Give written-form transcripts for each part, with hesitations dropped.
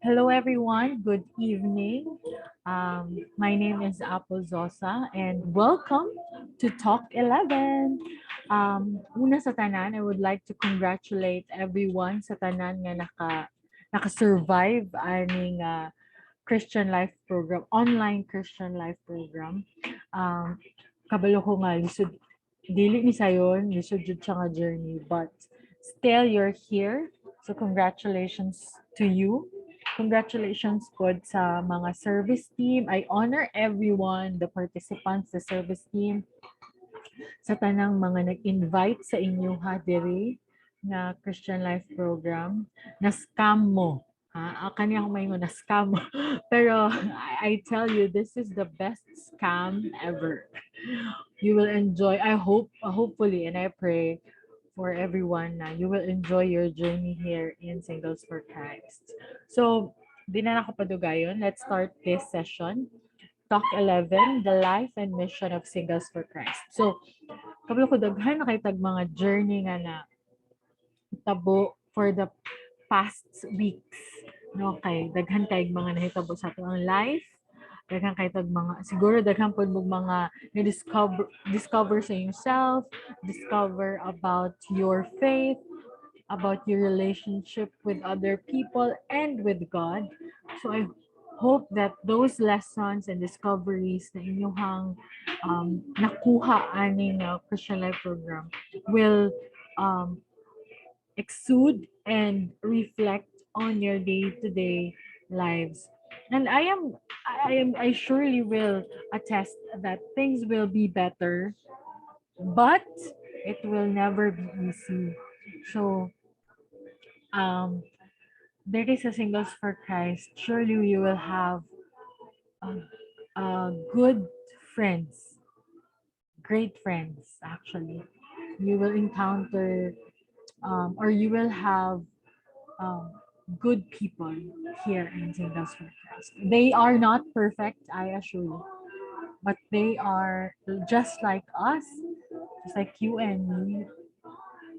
Hello, everyone. Good evening. My name is Zosa, and welcome to Talk 11. Una sa tanan, I would like to congratulate everyone sa tanan nga naka-survive aning Christian Life Program, online Christian Life Program. Um, Kabalo ko nga, lisod, dili ni sayon, lisod jud siya nga journey, but still you're here. So congratulations to you. Congratulations po sa mga service team. I honor everyone, the participants, the service team, sa tanang mga nag-invite sa inyo ha diri na Christian Life Program. Na-scam mo. Ha? Kanya akong may na scam mo. Pero I tell you, this is the best scam ever. You will enjoy, I hope, hopefully, and I pray for everyone na you will enjoy your journey here in Singles for Christ. So, di na nakapadugayon. Let's start this session. Talk 11, the life and mission of Singles for Christ. So, kabalo ko daghan na kay tag mga journey nga na tabo for the past weeks. No, kay daghan kay mga nahitabo sa atong life, daghan kay tag mga siguro daghan pud mo mga discover sa yourself, discover about your faith, about your relationship with other people and with God. So I hope that those lessons and discoveries na inyong nakuha aning Christian Life Program will um, exude and reflect on your day-to-day lives. And I surely will attest that things will be better, but it will never be easy. So um there is a singles for Christ. Surely you will have uh, good friends, great friends actually. You will encounter or you will have um, good people here in Singles for Christ. They are not perfect, I assure you, but they are just like us, just like you and me,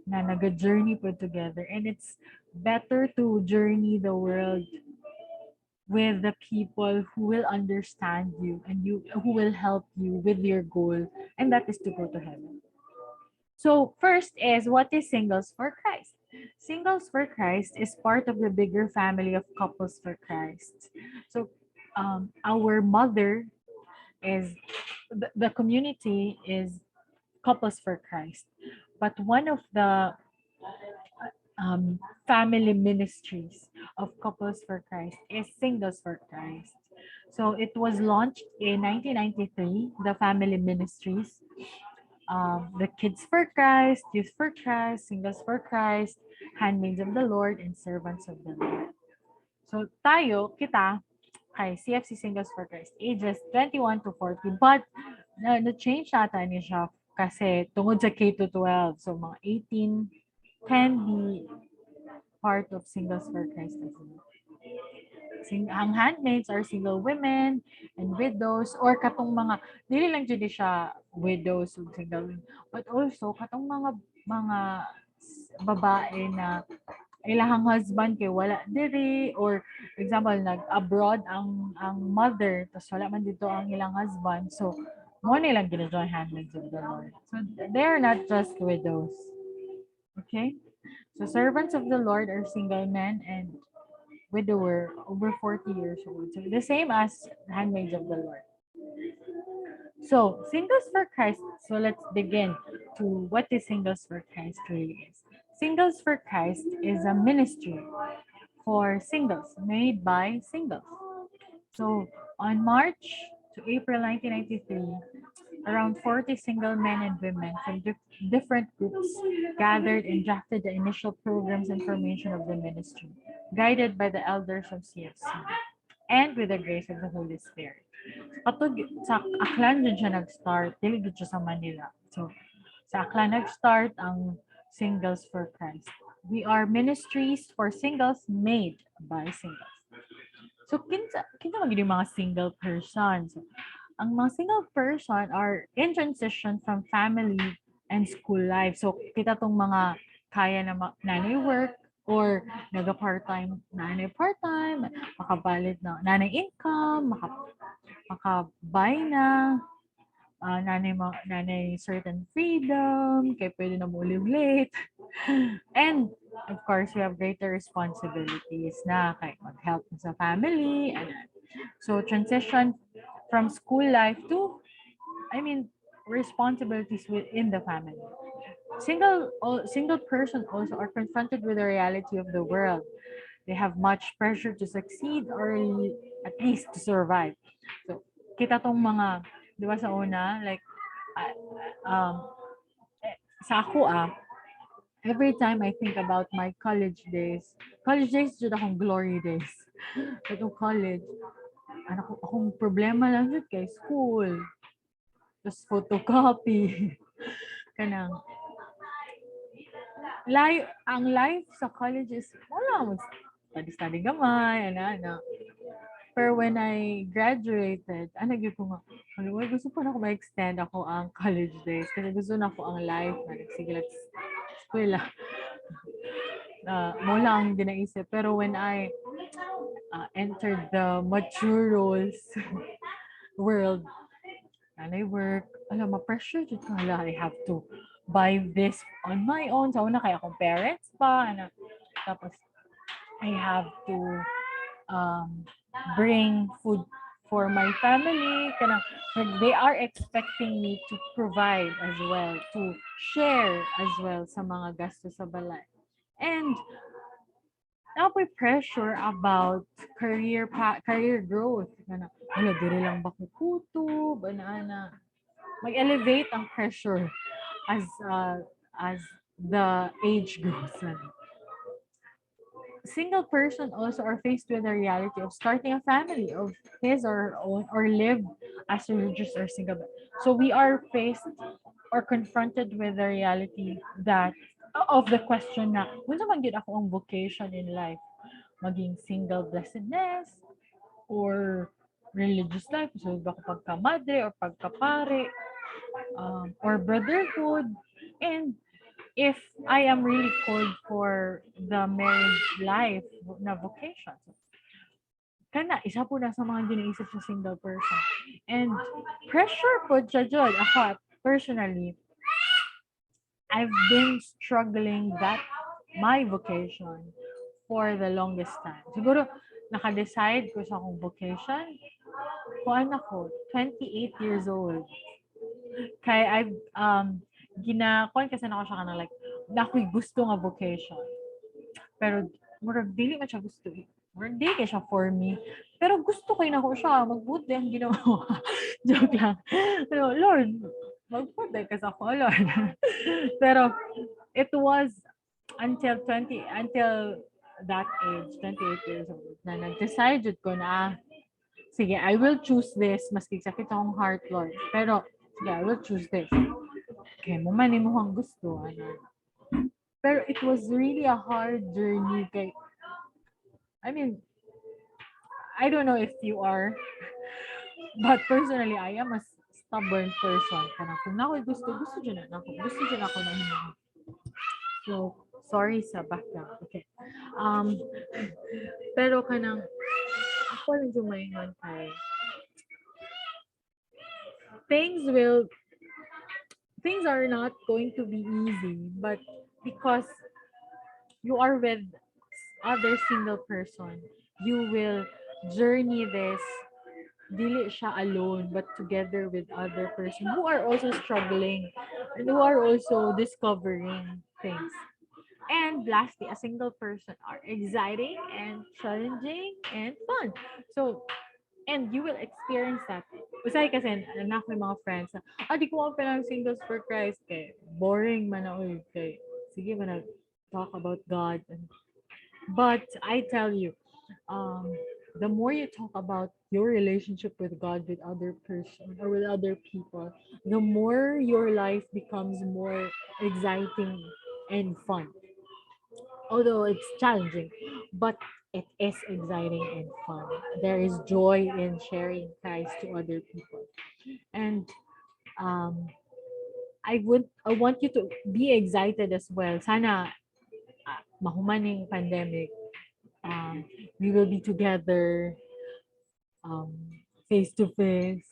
na nag-journey po together. And it's better to journey the world with the people who will understand you and you who will help you with your goal, and that is to go to heaven. So first is, what is Singles for Christ? Singles for Christ is part of the bigger family of Couples for Christ. So our mother is the community is Couples for Christ, but one of the family ministries of Couples for Christ is Singles for Christ. So it was launched in 1993, the family ministries, the Kids for Christ, Youth for Christ, Singles for Christ, Handmaids of the Lord, and Servants of the Lord. So kita, kay CFC Singles for Christ, ages 21 to 40. But na-change ata niya siya kasi tungod sa K to 12. So mga 18 can be part of Singles for Christ as well. Ang handmaids are single women and widows, or katong mga dili lang jud siya widows ug single, but also katong mga babae na ilahang husband kay wala diri, or example nag-abroad ang mother tapos wala man dito ang ilang husband, so mo nilang gina-join handmaids of the Lord. So they're not just widows. Okay? So servants of the Lord are single men and widower over 40 years old. So the same as handmaids of the Lord. So Singles for Christ. So let's begin to what is Singles for Christ really is. Singles for Christ is a ministry for singles made by singles. So on March to April 1993, around 40 single men and women from different groups gathered and drafted the initial programs and formation of the ministry, guided by the elders of CFC and with the grace of the Holy Spirit. Katog sa Aklan dyan siya nag-start, dili dyan siya sa Manila. So sa Aklan nag-start ang Singles for Christ. We are ministries for singles made by singles. So kinsa man yung mga single persons. So, ang mga single person are in transition from family and school life. So kita tong mga kaya na nanay work, or naga-part-time, nanay part-time, makabalit na nanay income, makabuy na, nanay certain freedom, kaya pwede na mo late. And of course, we have greater responsibilities na kay mag-help sa family. And so transition from school life to, responsibilities within the family. Single person also are confronted with the reality of the world. They have much pressure to succeed or at least to survive. So, kita tong mga, di ba sa una, like, uh, um, sa ako every time I think about my college days jud akong glory days. Katong college, akong problema lang jud kay school. Tapos photocopy. Kanang ang life sa college is wala mo study gamay, ana. Pero when I graduated, nagyo ko nga, gusto pa na ako ma-extend ako ang college days kasi gusto na ako ang life na nagsigilag eskwela. Mo lang ang ginaisip. Pero when I entered the mature roles world, and I work, alam, ma-pressure dyan ka. I have to buy this on my own. Sa una, kaya akong parents pa. Ano. Tapos, I have to bring food for my family. Kanang, they are expecting me to provide as well, to share as well sa mga gastos sa balay. And ako'y pressure about career growth. Kanang, dire lang ba kukuto? Banana. Mag-elevate ang pressure as the age goes. Single person also are faced with the reality of starting a family of his or her own or live as religious or single. So we are faced or confronted with the reality that of the question na, unsa man gyud ako ang vocation in life? Maging single blessedness or religious life, so ba ko pagkamadre or pagkapare, or brotherhood, and if I am really called for the marriage life na vocation. Kana, isa po na sa mga ginaisip sa single person. And pressure po siya dyan. Ako, personally, I've been struggling that my vocation for the longest time. Siguro, naka-decide ko sa akong vocation, kuan ako, 28 years old. Kaya I've ginakuan kasi na ako siya kanang like na ako'y gusto nga vocation. Pero murag dili man siya gusto. Murag dili kay siya for me. Pero gusto kay nako siya, magbuti ang ginawa. Joke lang. Pero Lord, magbuti ka sa ako, Lord. Pero it was until that age, 28 years old, na nag-decide ko na sige, I will choose this. Maski sakit akong heart, Lord. Pero, sige, I will choose this. Okay, mo man mo ang gusto. Ano. Pero it was really a hard journey. Kay, I don't know if you are, but personally, I am a stubborn person. Kanang kung na ako'y gusto dyan na ako. Gusto dyan ako na hindi. So, sorry sa background. Okay. Pero kanang, ako lang dumayon kay, things are not going to be easy, but because you are with other single person, you will journey this dili siya alone but together with other person who are also struggling and who are also discovering things. And lastly, a single person are exciting and challenging and fun. So, and you will experience that. Usay kasi, anak may mga friends na, di ko pa lang singles for Christ. Kay, boring man ako. Kay, sige man talk about God. But I tell you, the more you talk about your relationship with God, with other person or with other people, the more your life becomes more exciting and fun. Although it's challenging, but it is exciting and fun. There is joy in sharing Christ to other people. And I want you to be excited as well. Sana mahumaning pandemic, we will be together um, face to face.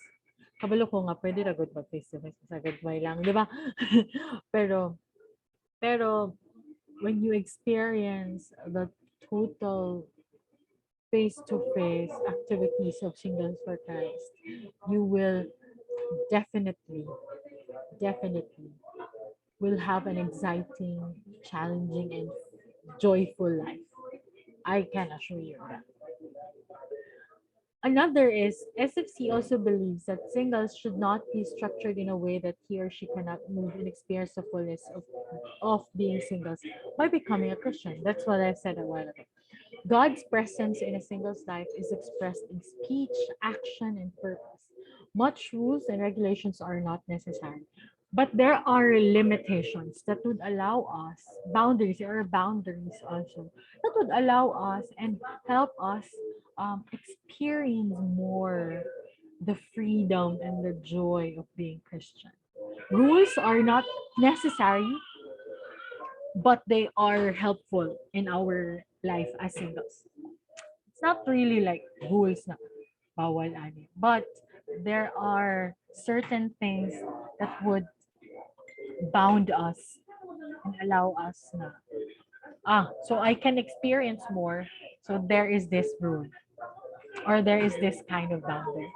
Kabalo ko nga, pwede ra gud mag face to face sa gagmay lang, di ba? pero, pero, when you experience the total face to face activities of Singles for Christ, you will definitely, definitely will have an exciting, challenging, and joyful life. I can assure you that. Another is SFC also believes that singles should not be structured in a way that he or she cannot move and experience the fullness of being singles by becoming a Christian. That's what I said a while ago. God's presence in a single's life is expressed in speech, action, and purpose. Much rules and regulations are not necessary. But there are limitations that would allow us, boundaries also, that would allow us and help us experience more the freedom and the joy of being Christian. Rules are not necessary, but they are helpful in our life as singles. It's not really like rules na bawal ani, but there are certain things that would bound us and allow us na so I can experience more, so there is this rule or there is this kind of boundary.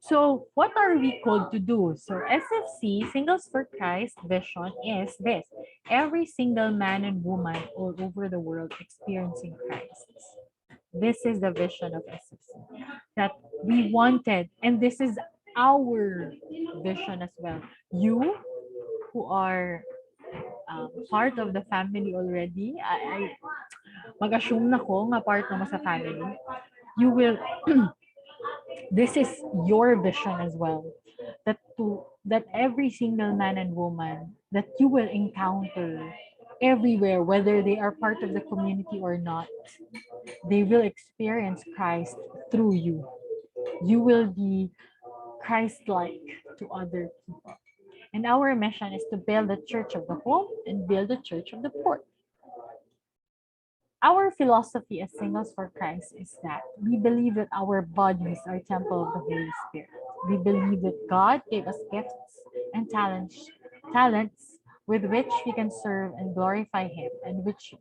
So what are we called to do? So SFC, Singles for Christ vision is this: every single man and woman all over the world experiencing Christ. This is the vision of SFC that we wanted, and this is our vision as well. You who are part of the family already, mag-assume na ko nga part mo sa family, you will, this is your vision as well, that every single man and woman that you will encounter everywhere, whether they are part of the community or not, they will experience Christ through you. You will be Christ-like to other people. And our mission is to build the church of the home and build the church of the poor. Our philosophy as Singles for Christ is that we believe that our bodies are temple of the Holy Spirit. We believe that God gave us gifts and talents with which we can serve and glorify Him, and which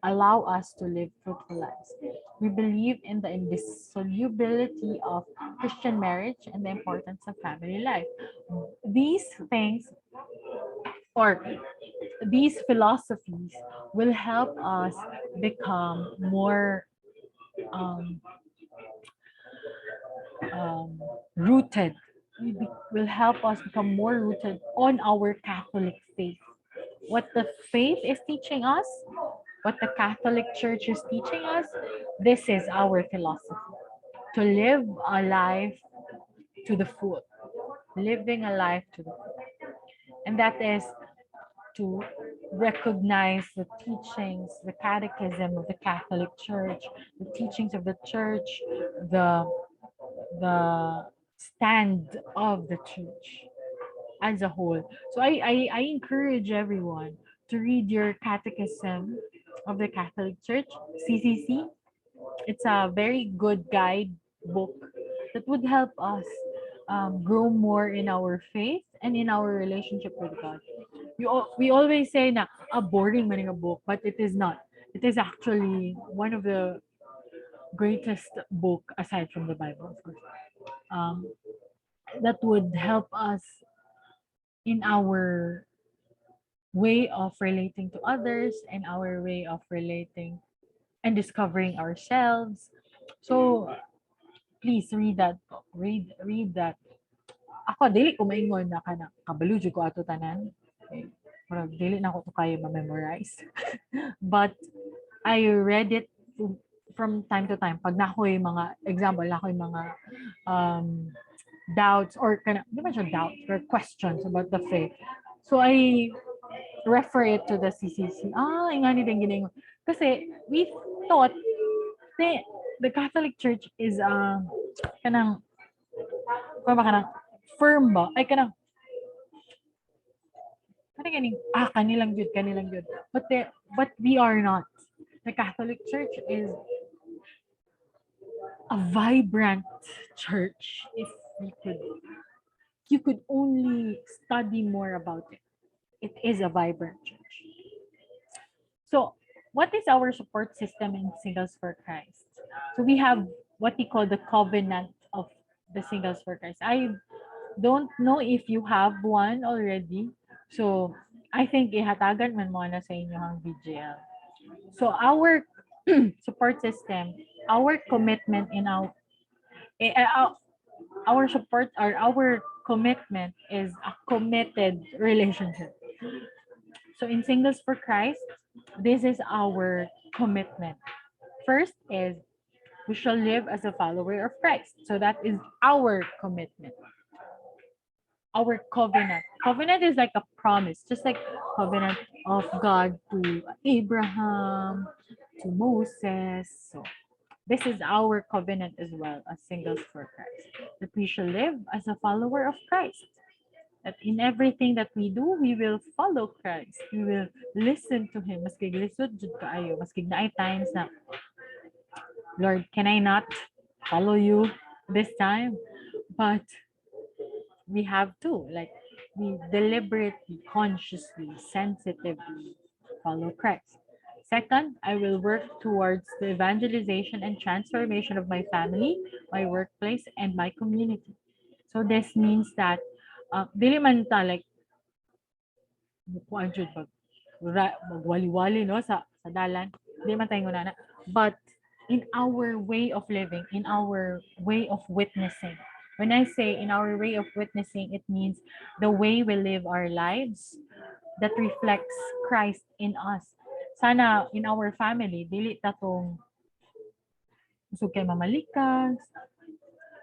allow us to live fruitful lives. We believe in the indissolubility of Christian marriage and the importance of family life. These things, or these philosophies, will help us become more um, rooted. Will help us become more rooted on our Catholic faith. What the faith is teaching us, what the Catholic Church is teaching us, this is our philosophy. To live a life to the full. Living a life to the full. And that is to recognize the teachings, the catechism of the Catholic Church, the teachings of the church, the the stand of the church as a whole. So I encourage everyone to read your catechism of the Catholic Church, CCC. It's a very good guide book that would help us grow more in our faith and in our relationship with God. We always say na boring man a book, but it is not. It is actually one of the greatest book aside from the Bible, of course. Um, that would help us in our way of relating to others and our way of relating and discovering ourselves. So please read that book. Read that. Ako dili ko maingon na kana kabalo jud ko ato tanan. Okay. Murag dili na ko to kaya ma-memorize. But I read it from time to time. Pag nakoy mga example, nakoy mga doubts or kana di ba siya doubts or questions about the faith. So I refer it to the CCC. Ingani din gining. Kasi we thought the Catholic Church is kanang kung ba kanang firm ba ay kanang kanilang jud but but we are not. The Catholic Church is a vibrant church. If you could only study more about it. It is a vibrant church. So, what is our support system in Singles for Christ? So we have what we call the covenant of the Singles for Christ. I don't know if you have one already. So, I think ihatagan man mo na sa inyo ang VGL. So, our support system, our commitment in eh, uh, our support or our commitment is a committed relationship. So in Singles for Christ, this is our commitment. First is we shall live as a follower of Christ. So that is our commitment. Our covenant. Covenant is like a promise, just like covenant of God to Abraham, to Moses. So this is our covenant as well as Singles for Christ. That we shall live as a follower of Christ. That in everything that we do, we will follow Christ. We will listen to Him. Maski lisod jud kaayo. Maski na ay times na, Lord, can I not follow you this time? But we have to. Like, we deliberately, consciously, sensitively follow Christ. Second, I will work towards the evangelization and transformation of my family, my workplace, and my community. So this means that dili man ta like kuan jud magwali-wali no sa dalan. Di man tayo na. But in our way of living, in our way of witnessing. When I say in our way of witnessing, it means the way we live our lives that reflects Christ in us. Sana in our family, dili ta tong gusto kay mamalikas,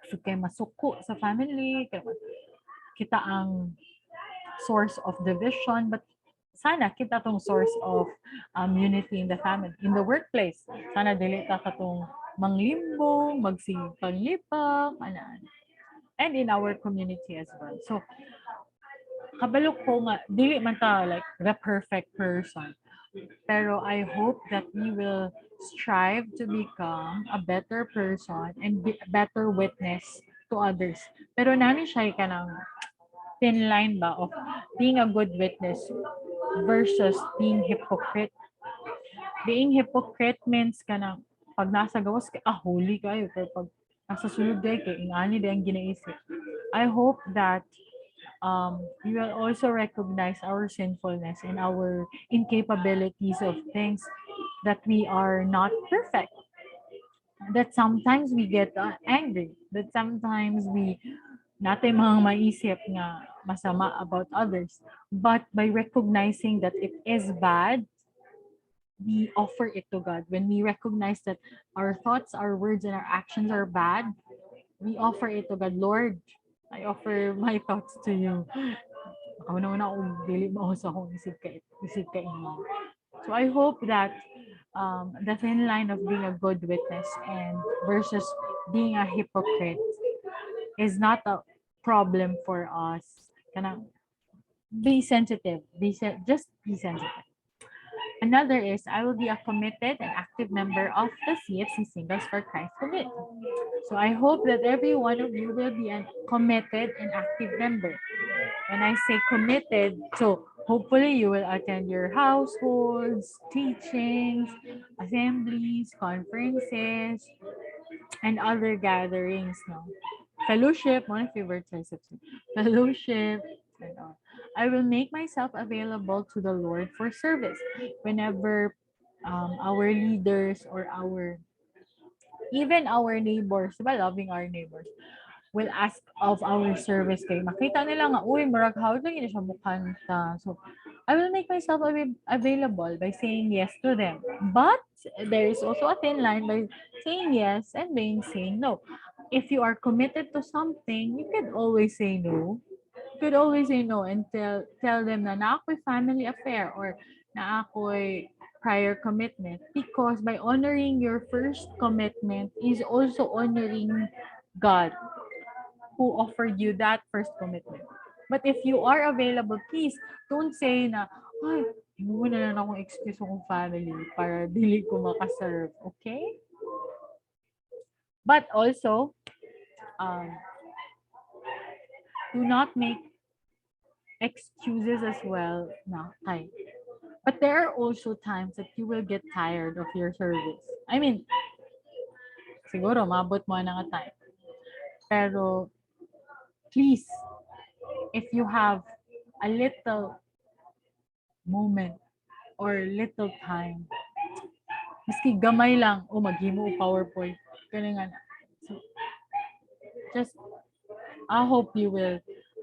gusto kay masuko sa family, kay kita ang source of division, but sana kita tong source of unity in the family, in the workplace. Sana dili ta katong manglimbong, magsipang-lipang, anan. And in our community as well. So, kabalo ko nga, dili man ta like the perfect person. Pero I hope that we will strive to become a better person and be a better witness to others. Pero nani siya ka ng thin line ba of being a good witness versus being hypocrite. Being hypocrite means ka na pag nasa gawas ka, holy kayo. Pero pag nasa sulod kayo, ingani din ang ginaisip. I hope that we will also recognize our sinfulness and our incapabilities of things that we are not perfect. That sometimes we get angry. That sometimes we natin mga maisip nga masama about others. But by recognizing that it is bad, we offer it to God. When we recognize that our thoughts, our words, and our actions are bad, we offer it to God. Lord, I offer my thoughts to you. Ako naman ako, dili mo sa akong isip ka inyo. So I hope that the thin line of being a good witness and versus being a hypocrite is not a problem for us. Kanang be sensitive. Just be sensitive. Another is I will be a committed and active member of the CFC Singles for Christ community. So I hope that every one of you will be a committed and active member. When I say committed, so hopefully you will attend your households, teachings, assemblies, conferences, and other gatherings. No? Fellowship, one of your favorite types of fellowship, and all. I will make myself available to the Lord for service whenever our leaders or even our neighbors, diba, loving our neighbors, will ask of our service kay makita nila nga, uy, murag how lang yun siya mukanta. So, I will make myself available by saying yes to them. But there is also a thin line by saying yes and saying no. If you are committed to something, you can always say no. You could always say no and tell them na ako'y family affair or na ako'y prior commitment, because by honoring your first commitment is also honoring God who offered you that first commitment. But if you are available, please don't say na, ay, muna lang akong excuse kong family para dili ko makaserve, okay? But also, um, do not make excuses as well. No, okay. But there are also times that you will get tired of your service. I mean, siguro mabot mo na nga time. Pero please, if you have a little moment or little time, maski gamay lang, maghimo o PowerPoint. Ganun nga na. So, just, I hope you will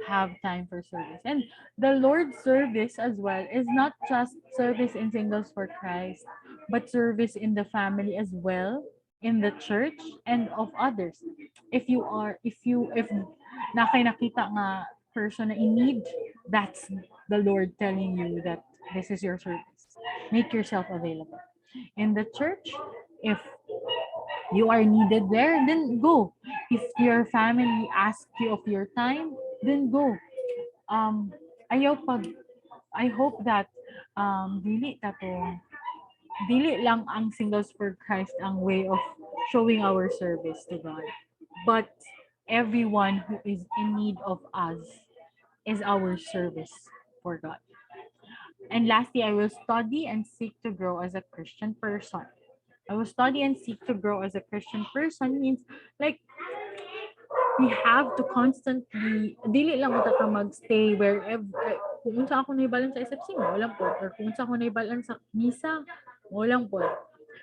have time for service. And the Lord's service as well is not just service in Singles for Christ, but service in the family as well, in the church, and of others. If nakita nga person na in need, that's the Lord telling you that this is your service. Make yourself available. In the church, if you are needed there, then go. If your family asks you of your time, then go. Um, ayaw pag, I hope that dili lang ang Singles for Christ ang way of showing our service to God. But everyone who is in need of us is our service for God. And lastly, I will study and seek to grow as a Christian person. I will study and seek to grow as a Christian person means like we have to constantly, dili lang mo ta magstay wherever, kung unsa ako naibalan sa SFC, walang po. Or kung unsa ako naibalan sa misa, walang po.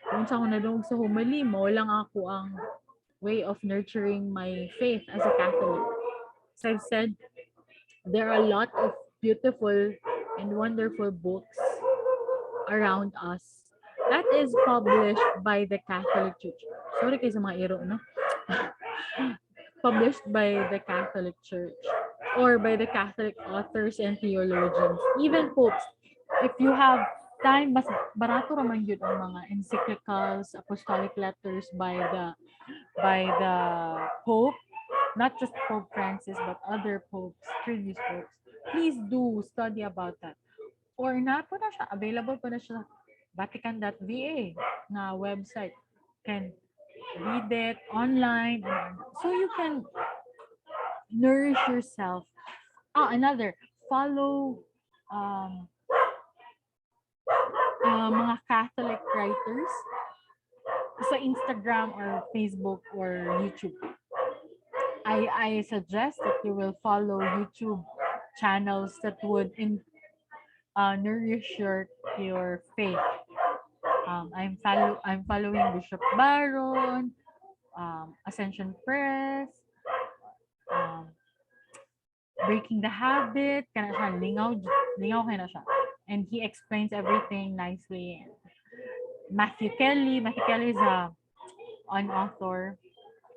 Kung unsa ako nadungog sa homily, walang ako ang way of nurturing my faith as a Catholic. As I've said, there are a lot of beautiful and wonderful books around us that is published by the Catholic Church. Sorry kayo sa mga iro, no? Published by the Catholic Church or by the Catholic authors and theologians, even popes. If you have time, mas barato raman yun ang mga encyclicals, apostolic letters by the Pope, not just Pope Francis, but other popes, previous popes. Please do study about that. Or na po na siya, available po na siya Vatican.va na website. Can read it online, so you can nourish yourself. Another, follow mga Catholic writers sa Instagram or Facebook or YouTube. I suggest that you will follow YouTube channels that would nourish your faith. I'm following Bishop Baron, Ascension Press, Breaking the Habit, kana siya, lingaw kana siya. And he explains everything nicely. Matthew Kelly is an author,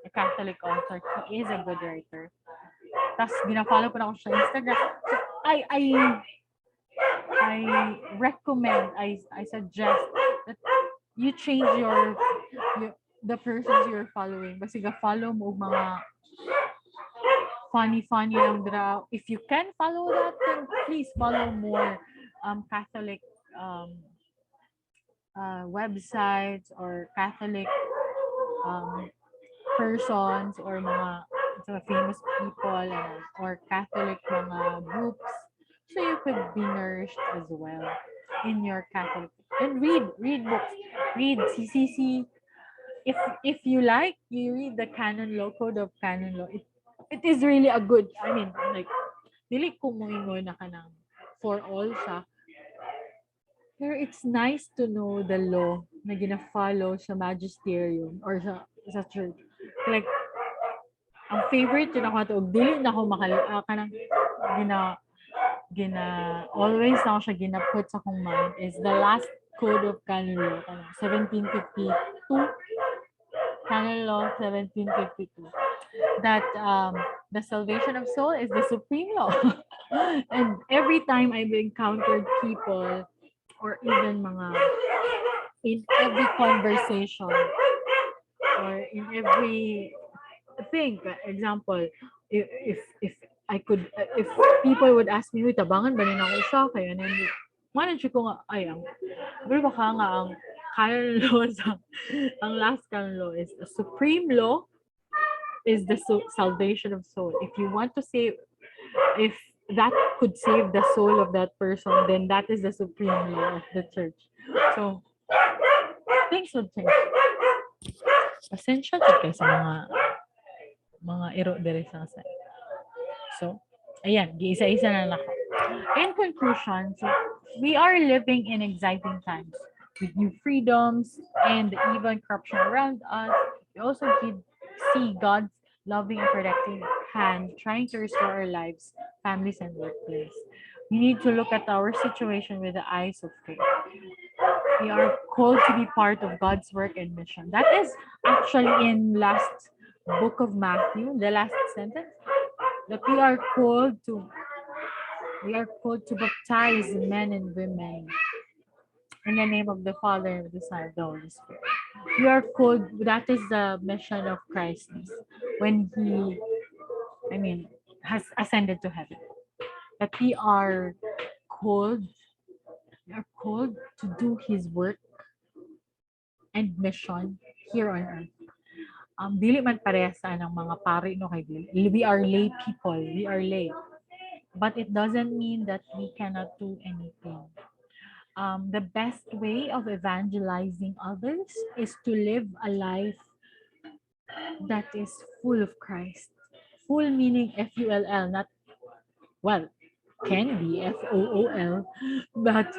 a Catholic author. He is a good writer. Tapos binafollow ko na ako sa Instagram. So I recommend, I suggest that you change the persons you're following. Basta follow mo mga funny lang draw. If you can follow that, then please follow more Catholic websites or Catholic persons or mga famous people or Catholic mga groups, so you could be nourished as well in your Catholic. And read books, read CCC. If you like, you read the canon law, code of canon law. It is really a good, I mean, like, dili ko mo ingon na kanang for all siya. Pero it's nice to know the law na gina-follow sa magisterium or sa church. Like, ang favorite yun ako ito, dili na ako kanang always na ako siya ginaput sa kong mind is the last code of canon law, 1752. Canon law 1752. That the salvation of soul is the supreme law. And every time I've encountered people or even in every conversation or in every thing, example, if I could, if people would ask me, tabangan ba nila ako siya, kaya manage ko nga, ay, pero baka nga ang canon law ang last canon law is the supreme law is the salvation of soul. If you want to save, if that could save the soul of that person, then that is the supreme law of the church. So, things would change. Pasensya to kayo sa mga iro dere sa side. So, ayan, giisa-isa na nako. In conclusion, so we are living in exciting times with new freedoms and even corruption around us. We also see God's loving and protecting hand trying to restore our lives, families, and workplace. We need to look at our situation with the eyes of faith. We are called to be part of God's work and mission. That is actually in last book of Matthew, the last sentence, that we are called to baptize men and women in the name of the Father and of the Son and the Holy Spirit. We are called, that is the mission of Christ when he, has ascended to heaven. That called, we are called to do his work and mission here on earth. Dili man parehas sa ng mga pari no kay dili. We are lay people. We are lay. But it doesn't mean that we cannot do anything. The best way of evangelizing others is to live a life that is full of Christ. Full meaning Full, not, well, can be FOOL, but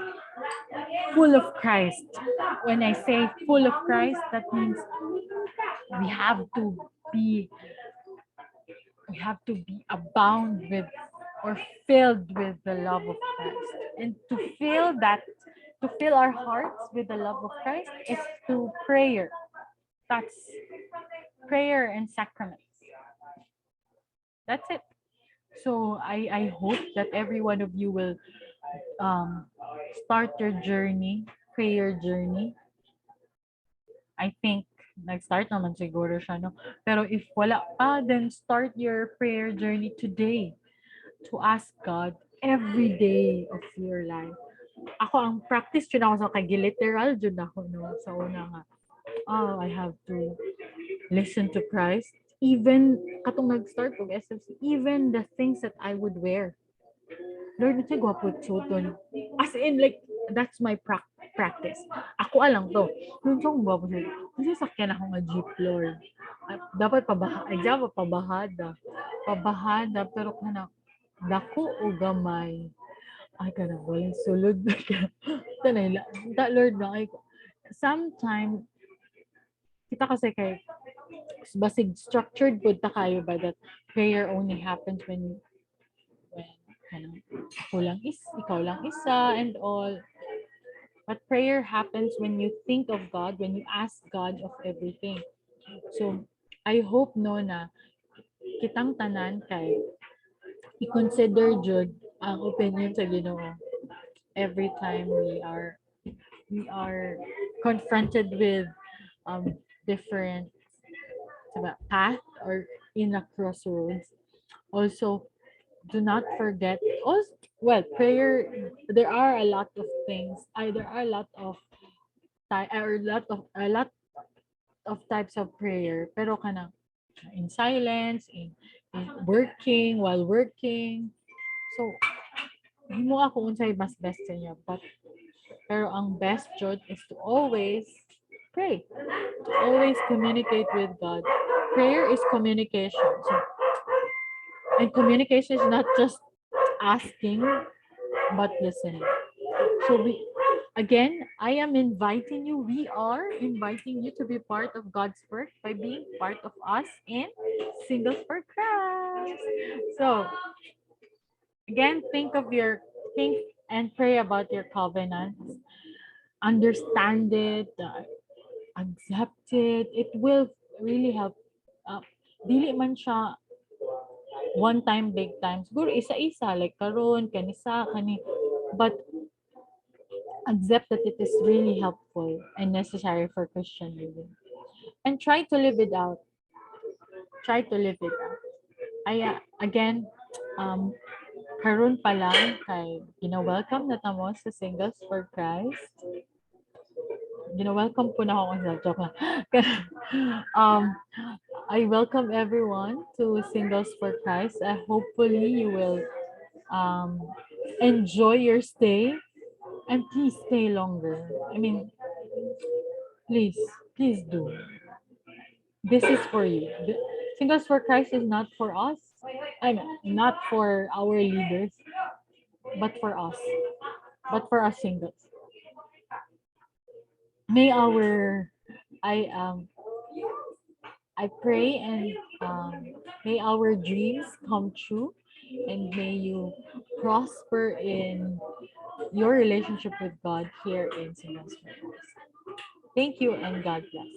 full of Christ. When I say full of Christ, that means we have to be abound with or filled with the love of Christ. And to fill our hearts with the love of Christ is through prayer. That's prayer and sacraments. That's it. So I hope that every one of you will start your journey, prayer journey. I think nag-start naman siguro siya, no? Pero if wala pa, then start your prayer journey today to ask God every day of your life. Ako, ang practice yun ako sa literal yun ako, no? Sa una nga, I have to listen to Christ. Even, katong nag-start ko, SFC, even the things that I would wear. Lord, ito gwapo suton. As in, like, that's my practice. Ako alang to. Yung siyang gwapo siya. Kasi sakyan ako nga jeep, Lord. Dapat example, pabahada, pero kana, dako o gamay. Ay, kana, walang sulod. Tanay, Lord, na, ay, sometimes, kita kasi kay, basig structured po ta kayo ba that prayer only happens when ikaw lang isa and all. But prayer happens when you think of God, when you ask God of everything. So, I hope no na kitang tanan kay i-consider jud ang opinion sa Ginoo every time we are confronted with different path or in a crossroads. Also, do not forget, prayer, there are a lot of things, there are a lot of types of prayer, pero kanang in silence, in while working. So, mo ako unsay mas best sa inyo, pero ang best jud is to always pray, to always communicate with God. Prayer is communication. So, and communication is not just asking, but listening. So I am inviting you, we are inviting you to be part of God's work by being part of us in Singles for Christ. So, again, think and pray about your covenants. Understand it, accept it. It will really help. Dili man siya one time, big time. Siguro isa-isa, like karon, kani, but accept that it is really helpful and necessary for Christian living. And try to live it out. Try to live it out. Again, karon pa lang kay welcome na tamo sa Singles for Christ. Welcome po na ako sa joke lang. um, I welcome everyone to Singles for Christ. Hopefully you will um, enjoy your stay and please stay longer. I mean, please, please do. This is for you. Singles for Christ is not for us. I mean, not for our leaders, but for us. But for us singles. May our I pray and may our dreams come true and may you prosper in your relationship with God here in Singles for Christ. Thank you and God bless.